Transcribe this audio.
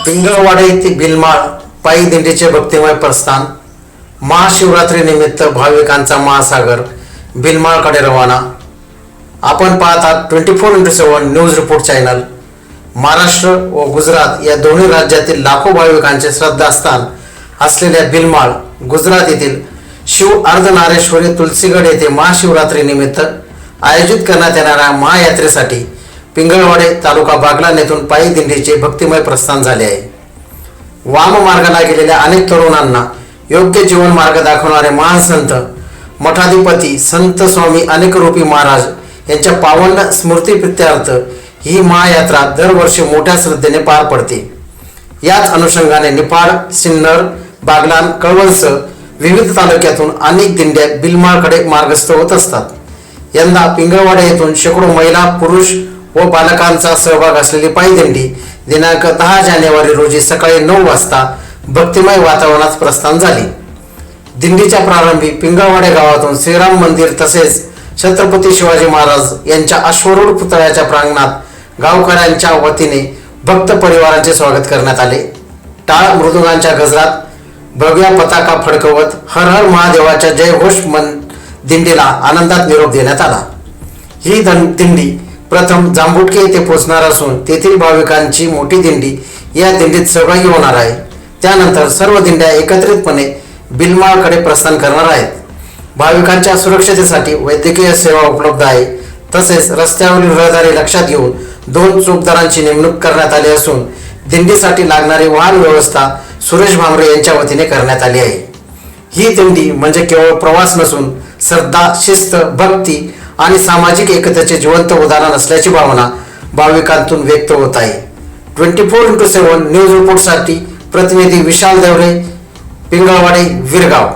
पिंगळवाडी ते बिलमाळ पायी दिंडीचे भक्तिमय प्रस्थान. महाशिवरात्री निमित्त भाविकांचा महासागर बिलमाळकडे रवाना. आपण पाहतात 24x7 news report channel. Maharashtra व गुजरात या दोन्ही राज्यातील लाखो भाविकांचे श्रद्धास्थान असलेल्या बिलमाळ गुजरात येथील शिव अर्धनारेश्वरी तुलसीगड येथे महाशिवरात्री निमित्त आयोजित करण्यात येणाऱ्या महायात्रेसाठी पिंगळवाडी तालुका बागलाण येथून पायी दिंडीचे भक्तिमय प्रस्थान झाले आहे. वाम मार्गाला गेलेल्या अनेक तरुणांना योग्य जीवन मार्ग दाखवणारे महान संत मठाधिपती संत स्वामी अनेकरूपी महाराज यांच्या पावन स्मृतीप्रित्यर्थ ही महायात्रा दरवर्षी मोठ्या श्रद्धेने पार पडते. याच अनुषंगाने निफाड, सिन्नर, बागलाण, कळवणसह विविध तालुक्यातून अनेक दिंड्या बिलमाळकडे मार्गस्थ होत असतात. यंदा पिंगळवाडी येथून शेकडो महिला, पुरुष व बालकांचा सहभाग असलेली पायी दिंडी दिनांक 10 जानेवारी रोजी सकाळी 9 वाजता भक्तिमय वातावरणात प्रस्थान झाली. दिंडीच्या प्रारंभी पिंगळवाडी गावातून श्रीराम मंदिर तसेच छत्रपती शिवाजी महाराज यांच्या अश्वरूढ पुतळ्याच्या प्रांगणात गावकऱ्यांच्या वतीने भक्त परिवारांचे स्वागत करण्यात आले. टाळ मृदुंगांच्या गजरात भगव्या पताका फडकवत हर हर महादेवाच्या जयघोष दिंडीला आनंदात निरोप देण्यात आला. ही दिंडी प्रथम जांबुटके येथे पोहोचणार असून तेथील भाविकांची मोठी दिंडी या दिंडीत सहभागी होणार आहे. त्यानंतर सर्व दिंड्या एकत्रितपणे बिलमाळकडे प्रस्थान करणार आहेत. भाविकांच्या सुरक्षतेसाठी वैद्यकीय सेवा उपलब्ध आहे. तसेच रस्त्यावरील रहदारी लक्षात घेऊन 2 चोपदारांची नेमणूक करण्यात आली असून दिंडीसाठी लागणारी वाहन व्यवस्था सुरेश भामरे यांच्या वतीने करण्यात आली आहे. ही दिंडी म्हणजे केवळ प्रवास नसून श्रद्धा, शिस्त, भक्ती आणि सामाजिक एकतेचे जिवंत उदाहरण असल्याची भावना भाविकांतून व्यक्त होत आहे. 24x7 न्यूज रिपोर्टसाठी प्रतिनिधी विशाल देवरे, पिंगळवाडी, विरगाव.